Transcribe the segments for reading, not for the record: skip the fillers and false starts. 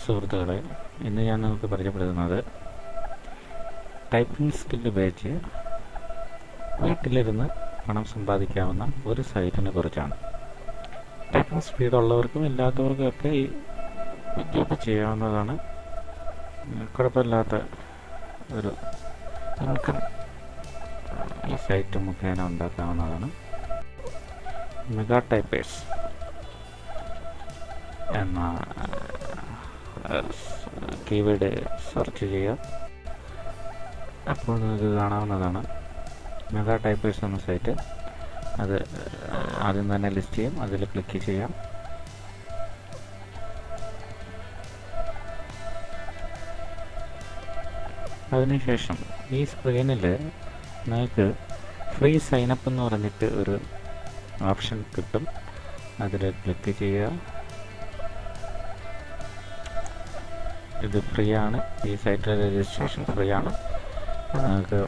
സുഹൃത്തുക്കളെ, ഇന്ന് ഞാൻ നിങ്ങൾക്ക് പരിചയപ്പെടുത്തുന്നത് ടൈപ്പിംഗ് സ്കില്ല് ഉപയോഗിച്ച് വീട്ടിലിരുന്ന് പണം സമ്പാദിക്കാവുന്ന ഒരു സൈറ്റിനെ കുറിച്ചാണ്. ടൈപ്പിംഗ് സ്പീഡ് ഉള്ളവർക്കും ഇല്ലാത്തവർക്കും ഒക്കെ ഇത് ചെയ്യാവുന്നതാണ്. കുഴപ്പമില്ലാത്ത ഒരു ഇൻകം ഈ സൈറ്റ് മുഖേന ഉണ്ടാക്കാവുന്നതാണ്. മെഗാ ടൈപ്പേഴ്സ് എന്ന കീവേഡ് സെർച്ച് ചെയ്യുക. അപ്പോൾ നിങ്ങൾക്ക് കാണാവുന്നതാണ് മെഗാ ടൈപ്പേഴ്സ് എന്ന സൈറ്റ്. അത് ആദ്യം തന്നെ ലിസ്റ്റ് ചെയ്യും. അതിൽ ക്ലിക്ക് ചെയ്യാം. അതിനുശേഷം ഈ സ്ക്രീനിൽ നിങ്ങൾക്ക് ഫ്രീ സൈനപ്പ് എന്ന് പറഞ്ഞിട്ട് ഒരു ഓപ്ഷൻ കിട്ടും. അതിൽ ക്ലിക്ക് ചെയ്യുക. ഇത് ഫ്രീ ആണ്. ഈ സൈറ്റിലെ രജിസ്ട്രേഷൻ ഫ്രീ ആണ്. നിങ്ങൾക്ക്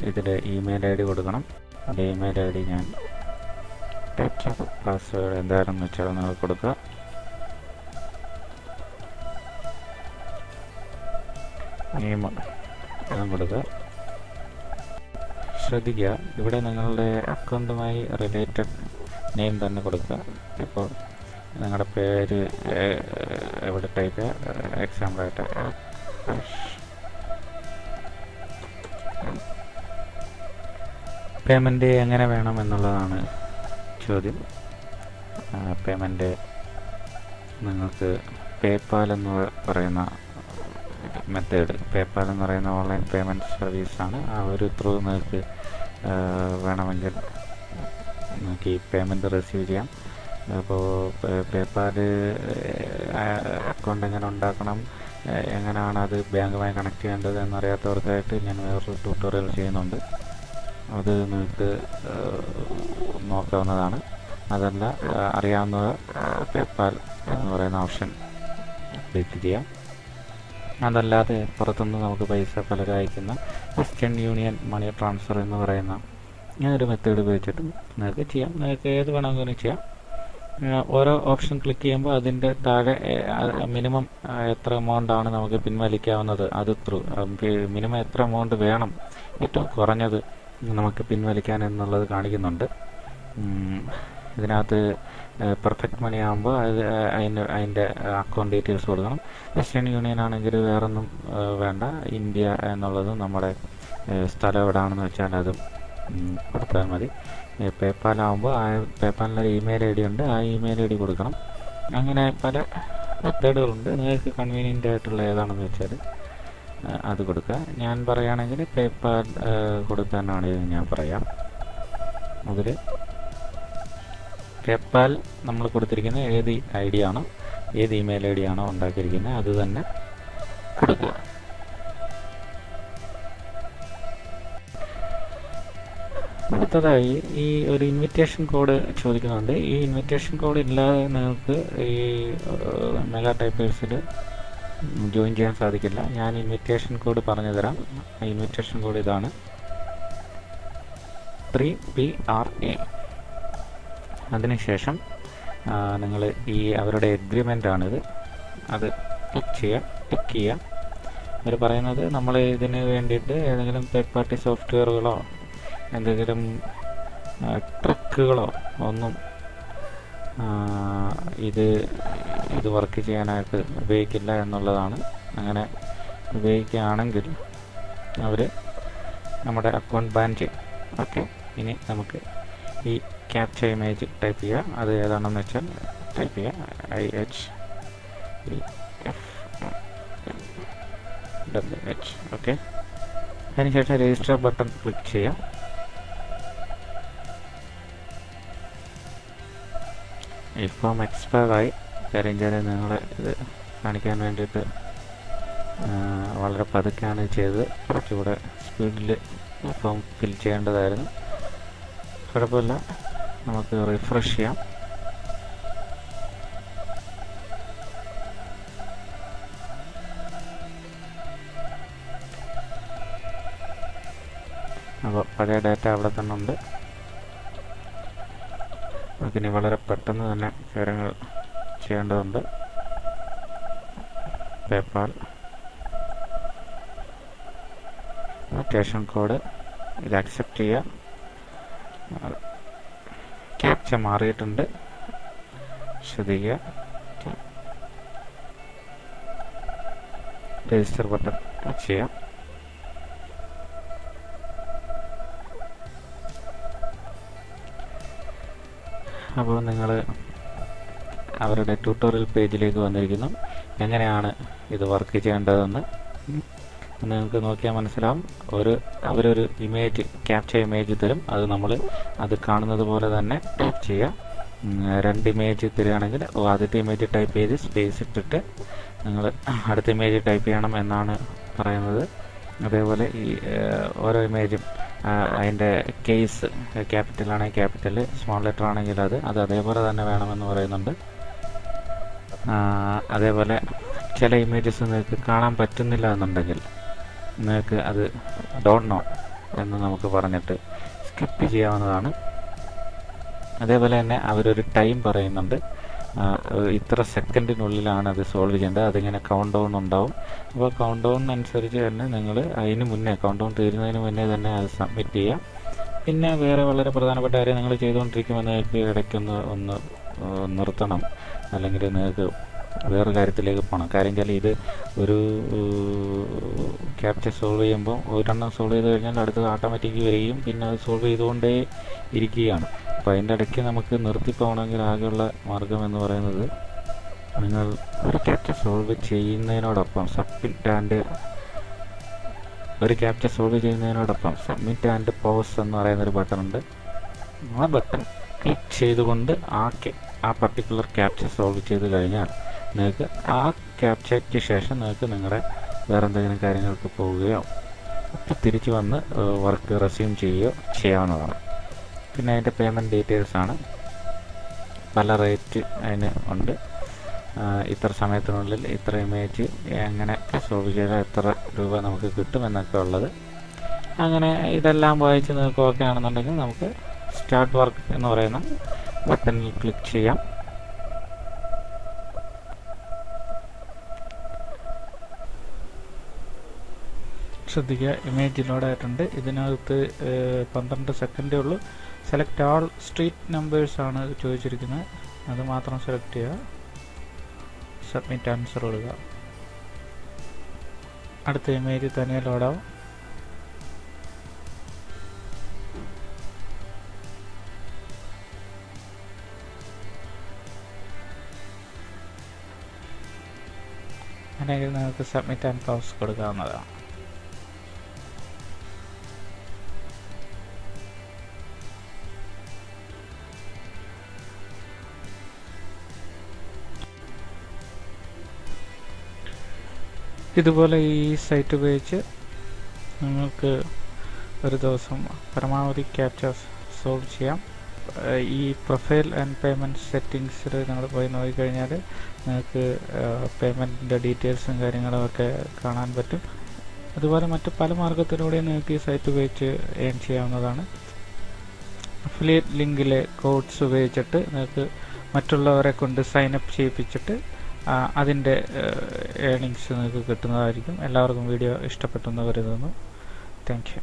ഇതിൽ ഇമെയിൽ ഐ ഡി കൊടുക്കണം. എൻ്റെ ഇമെയിൽ ഐ ഡി ഞാൻ പാസ്വേഡ് എന്തായാലും വെച്ചാൽ നിങ്ങൾ കൊടുക്കുക. നെയിം കൊടുക്കുക. ശ്രദ്ധിക്കുക, ഇവിടെ നിങ്ങളുടെ അക്കൗണ്ടുമായി റിലേറ്റഡ് നെയിം തന്നെ കൊടുക്കുക. ഇപ്പോൾ നിങ്ങളുടെ പേര് എവിടെ ടൈപ്പ് ചെയ്യുക. എക്സാമ്പിളായിട്ട് പേയ്മെൻറ്റ് എങ്ങനെ വേണം എന്നുള്ളതാണ് ചോദ്യം. പേയ്മെൻറ്റ് നിങ്ങൾക്ക് പേപ്പാൽ എന്ന് പറയുന്ന മെത്തേഡ്, പേപ്പാൽ എന്ന് പറയുന്ന ഓൺലൈൻ പേയ്മെൻറ്റ് സർവീസാണ്. ആ ഒരു ത്രൂ നിങ്ങൾക്ക് വേണമെങ്കിൽ നിങ്ങൾക്ക് ഈ പേയ്മെൻറ്റ് റിസീവ് ചെയ്യാം. അപ്പോൾ പേപ്പാൽ അക്കൗണ്ട് എങ്ങനെ ഉണ്ടാക്കണം, എങ്ങനെയാണ് അത് ബാങ്കുമായി കണക്ട് ചെയ്യേണ്ടത് എന്നറിയാത്തവർക്കായിട്ട് ഞാൻ വേറൊരു ട്യൂട്ടോറിയൽ ചെയ്യുന്നുണ്ട്. അത് നിങ്ങൾക്ക് നോക്കാവുന്നതാണ്. അതല്ല അറിയാവുന്നവർ പേപ്പാൽ എന്ന് പറയുന്ന ഓപ്ഷൻ ക്ലിക്ക് ചെയ്യാം. അതല്ലാതെ പുറത്തുനിന്ന് നമുക്ക് പൈസ പലരും അയക്കുന്ന വെസ്റ്റേൺ യൂണിയൻ മണി ട്രാൻസ്ഫർ എന്ന് പറയുന്ന ഒരു മെത്തേഡ് ഉപയോഗിച്ചിട്ട് നിങ്ങൾക്ക് ചെയ്യാം. നിങ്ങൾക്ക് ഏത് വേണമെങ്കിലും ചെയ്യാം. ഓരോ ഓപ്ഷൻ ക്ലിക്ക് ചെയ്യുമ്പോൾ അതിൻ്റെ താഴെ മിനിമം എത്ര എമൗണ്ട് ആണ് നമുക്ക് പിൻവലിക്കാവുന്നത്, അത് ത്രൂ മിനിമം എത്ര എമൗണ്ട് വേണം ഏറ്റവും കുറഞ്ഞത് നമുക്ക് പിൻവലിക്കാൻ എന്നുള്ളത് കാണിക്കുന്നുണ്ട്. ഇതിനകത്ത് പെർഫെക്റ്റ് മണി ആകുമ്പോൾ അതിൻ്റെ അക്കൗണ്ട് ഡീറ്റെയിൽസ് കൊടുക്കണം. വെസ്റ്റേൺ യൂണിയൻ ആണെങ്കിൽ വേറൊന്നും വേണ്ട. ഇന്ത്യ എന്നുള്ളത് നമ്മുടെ സ്ഥലം എവിടെയാണെന്ന് വെച്ചാൽ അതും കൊടുത്താൽ മതി. പേപ്പാൽ ആകുമ്പോൾ ആ പേപ്പാലിനൊരു ഇമെയിൽ ഐ ഡി ഉണ്ട്. ആ ഇമെയിൽ ഐ ഡി കൊടുക്കണം. അങ്ങനെ പല മെത്തേഡുകളുണ്ട്. നിങ്ങൾക്ക് കൺവീനിയൻ്റ് ആയിട്ടുള്ള ഏതാണെന്ന് വെച്ചാൽ അത് കൊടുക്കുക. ഞാൻ പറയുകയാണെങ്കിൽ പേപ്പാൽ കൊടുക്കാനാണ് ഞാൻ പറയാം. അതിൽ പേപ്പാൽ നമ്മൾ കൊടുത്തിരിക്കുന്ന ഏത് ഐ ഡി ആണോ, ഏത് ഇമെയിൽ ഐ ഡി ആണോ ഉണ്ടാക്കിയിരിക്കുന്നത് അത് തന്നെ കൊടുക്കുക. അടുത്തതായി ഈ ഒരു ഇൻവിറ്റേഷൻ കോഡ് ചോദിക്കുന്നുണ്ട്. ഈ ഇൻവിറ്റേഷൻ കോഡ് ഇല്ലാതെ നിങ്ങൾക്ക് ഈ മെഗാ ടൈപ്പേഴ്സിൽ ജോയിൻ ചെയ്യാൻ സാധിക്കില്ല. ഞാൻ ഇൻവിറ്റേഷൻ കോഡ് പറഞ്ഞു തരാം. ഇൻവിറ്റേഷൻ കോഡ് ഇതാണ്: 3PRA. അതിനുശേഷം നിങ്ങൾ ഈ അവരുടെ എഗ്രിമെൻ്റ് ആണിത്. അത് ടിക്ക് ചെയ്യുക. അവർ പറയുന്നത് നമ്മൾ ഇതിന് വേണ്ടിയിട്ട് ഏതെങ്കിലും തേർഡ് പാർട്ടി സോഫ്റ്റ്വെയറുകളോ എന്തെങ്കിലും ട്രിക്കുകളോ ഒന്നും ഇത് വർക്ക് ചെയ്യാനായിട്ട് ഉപയോഗിക്കില്ല എന്നുള്ളതാണ്. അങ്ങനെ ഉപയോഗിക്കുകയാണെങ്കിൽ അവർ നമ്മുടെ അക്കൗണ്ട് ബാൻ ചെയ്യും. ഓക്കെ, ഇനി നമുക്ക് ഈ ക്യാപ്ച ഇമേജ് ടൈപ്പ് ചെയ്യുക. അത് ഏതാണെന്ന് വെച്ചാൽ ടൈപ്പ് ചെയ്യുക: IHEFWH. ഓക്കെ, അതിനുശേഷം രജിസ്റ്റർ ബട്ടൺ ക്ലിക്ക് ചെയ്യുക. ഈ ഫോം എക്സ്പയർ ആയി. കാര്യം നിങ്ങളെ ഇത് കാണിക്കാൻ വേണ്ടിയിട്ട് വളരെ പതുക്കെയാണ് ചെയ്തത്. കുറച്ചുകൂടെ സ്പീഡിൽ ഫോം ഫിൽ ചെയ്യേണ്ടതായിരുന്നു. കുഴപ്പമില്ല, നമുക്ക് റിഫ്രഷ് ചെയ്യാം. അപ്പോൾ പഴയ ഡാറ്റ അവിടെ തന്നെ ഉണ്ട്. നമുക്കിനി വളരെ പെട്ടെന്ന് തന്നെ കാര്യങ്ങൾ ചെയ്യേണ്ടതുണ്ട്. പേപ്പാൽ ഇൻവിറ്റേഷൻ കോഡ് ഇത് അക്സെപ്റ്റ് ചെയ്യുക. ക്യാപ്ച മാറിയിട്ടുണ്ട്, ശ്രദ്ധിക്കുക. രജിസ്റ്റർ ബട്ടൺ ക്ലിക്ക് ചെയ്യാം. അപ്പോൾ നിങ്ങൾ അവരുടെ ട്യൂട്ടോറിയൽ പേജിലേക്ക് വന്നിരിക്കുന്നു. എങ്ങനെയാണ് ഇത് വർക്ക് ചെയ്യേണ്ടതെന്ന് നിങ്ങൾക്ക് നോക്കിയാൽ മനസ്സിലാവും. അവരൊരു ഇമേജ്, ക്യാപ്ച ഇമേജ് തരും. അത് നമ്മൾ അത് കാണുന്നത് പോലെ തന്നെ ടൈപ്പ് ചെയ്യുക. 2 ഇമേജ് തരികയാണെങ്കിൽ ആദ്യത്തെ ഇമേജ് ടൈപ്പ് ചെയ്ത് സ്പേസ് ഇട്ടിട്ട് നിങ്ങൾ അടുത്ത ഇമേജ് ടൈപ്പ് ചെയ്യണം എന്നാണ് പറയുന്നത്. അതേപോലെ ഈ ഓരോ ഇമേജും അതിൻ്റെ കേസ് ക്യാപിറ്റൽ ആണെങ്കിൽ ക്യാപിറ്റൽ, സ്മോൾ ലെറ്റർ ആണെങ്കിൽ അത് അതേപോലെ തന്നെ വേണമെന്ന് പറയുന്നുണ്ട്. അതേപോലെ ചില ഇമേജസ് നിങ്ങൾക്ക് കാണാൻ പറ്റുന്നില്ല എന്നുണ്ടെങ്കിൽ നിങ്ങൾക്ക് അത് ഡോണ്ട് നോ എന്ന് നമുക്ക് പറഞ്ഞിട്ട് സ്കിപ്പ് ചെയ്യാവുന്നതാണ്. അതേപോലെ തന്നെ അവരൊരു ടൈം പറയുന്നുണ്ട്. ഇത്ര സെക്കൻഡിനുള്ളിലാണ് അത് സോൾവ് ചെയ്യേണ്ടത്. അതിങ്ങനെ കൗണ്ട് ഡൗൺ ഉണ്ടാവും. അപ്പോൾ കൗണ്ട് ഡൗൺ അനുസരിച്ച് തന്നെ നിങ്ങൾ അതിന് മുന്നേ, കൗണ്ട് ഡൗൺ തീരുന്നതിന് മുന്നേ തന്നെ അത് സബ്മിറ്റ് ചെയ്യാം. പിന്നെ വേറെ വളരെ പ്രധാനപ്പെട്ട കാര്യം, നിങ്ങൾ ചെയ്തുകൊണ്ടിരിക്കുമ്പോൾ നിങ്ങൾക്ക് ഇടയ്ക്കൊന്ന് നിർത്തണം, അല്ലെങ്കിൽ നിങ്ങൾക്ക് വേറെ കാര്യത്തിലേക്ക് പോകണം. കാര്യം വെച്ചാൽ ഇത് ഒരു ക്യാപ്ച സോൾവ് ചെയ്യുമ്പോൾ ഒരെണ്ണം സോൾവ് ചെയ്ത് കഴിഞ്ഞാൽ അടുത്തത് ഓട്ടോമാറ്റിക് വരികയും പിന്നെ അത് സോൾവ് ചെയ്തുകൊണ്ടേ ഇരിക്കുകയാണ്. അപ്പോൾ അതിൻ്റെ ഇടയ്ക്ക് നമുക്ക് നിർത്തിപ്പോകണമെങ്കിൽ ആകെയുള്ള മാർഗം എന്ന് പറയുന്നത്, നിങ്ങൾ ഒരു ക്യാപ്ച സോൾവ് ചെയ്യുന്നതിനോടൊപ്പം സബ്മിറ്റ് ആൻഡ് പോസ് എന്ന് പറയുന്നൊരു ബട്ടൺ ഉണ്ട്. ആ ബട്ടൺ ക്ലിക്ക് ചെയ്തുകൊണ്ട് ആ പർട്ടിക്കുലർ ക്യാപ്ച സോൾവ് ചെയ്ത് കഴിഞ്ഞാൽ നിങ്ങൾക്ക് ആ ക്യാപ്ചയ്ക്ക് ശേഷം നിങ്ങൾക്ക് നിങ്ങളുടെ വേറെ എന്തെങ്കിലും കാര്യങ്ങൾക്ക് പോവുകയോ തിരിച്ചു വന്ന് വർക്ക് റെസ്യൂം ചെയ്യുകയോ ചെയ്യാവുന്നതാണ്. പിന്നെ അതിൻ്റെ പേയ്മെൻറ്റ് ഡീറ്റെയിൽസാണ്. പല റേറ്റ് അതിന് ഉണ്ട്. ഇത്ര സമയത്തിനുള്ളിൽ ഇത്ര ഇമേജ് എങ്ങനെ സോൾവ് ചെയ്താൽ എത്ര രൂപ നമുക്ക് കിട്ടുമെന്നൊക്കെ ഉള്ളത്. അങ്ങനെ ഇതെല്ലാം വായിച്ച് നിങ്ങൾക്ക് ഓക്കെ ആണെന്നുണ്ടെങ്കിൽ നമുക്ക് സ്റ്റാർട്ട് വർക്ക് എന്ന് പറയുന്ന ബട്ടണിൽ ക്ലിക്ക് ചെയ്യാം. ശ്രദ്ധിക്കുക, ഇമേജ് ലോഡായിട്ടുണ്ട്. ഇതിനകത്ത് 12 സെക്കൻഡേ ഉള്ളൂ. സെലക്ട് ആൾ സ്ട്രീറ്റ് നമ്പേഴ്സ് ആണ് ചോദിച്ചിരിക്കുന്നത്. അത് മാത്രം സെലക്ട് ചെയ്യുക. സബ്മിറ്റ് ആൻസർ കൊടുക്കുക. അടുത്ത ഇമേജ് തന്നെ ലോഡാവും. അല്ലെങ്കിൽ നിങ്ങൾക്ക് സബ്മിറ്റ് ആൻഡ് ക്ലോസ് കൊടുക്കാവുന്നതാണ്. ഇതുപോലെ ഈ സൈറ്റ് ഉപയോഗിച്ച് നിങ്ങൾക്ക് ഒരു ദിവസം പരമാവധി ക്യാപ്ചാസ് സോൾവ് ചെയ്യാം. ഈ പ്രൊഫൈൽ ആൻഡ് പേയ്മെൻറ്റ് സെറ്റിങ്സിൽ നിങ്ങൾ പോയി നോക്കിക്കഴിഞ്ഞാൽ നിങ്ങൾക്ക് പേയ്മെൻറ്റിൻ്റെ ഡീറ്റെയിൽസും കാര്യങ്ങളും ഒക്കെ കാണാൻ പറ്റും. അതുപോലെ മറ്റ് പല മാർഗത്തിലൂടെയും നിങ്ങൾക്ക് ഈ സൈറ്റ് ഉപയോഗിച്ച് ഏൺ ചെയ്യാവുന്നതാണ്. അഫിലിയേറ്റ് ലിങ്കിലെ കോഡ്സ് ഉപയോഗിച്ചിട്ട് നിങ്ങൾക്ക് മറ്റുള്ളവരെ കൊണ്ട് സൈനപ്പ് ചെയ്യിപ്പിച്ചിട്ട് അതിൻ്റെ ഏണിങ്സ് നിങ്ങൾക്ക് കിട്ടുന്നതായിരിക്കും. എല്ലാവർക്കും വീഡിയോ ഇഷ്ടപ്പെട്ടെന്ന് കരുതുന്നു. Thank you.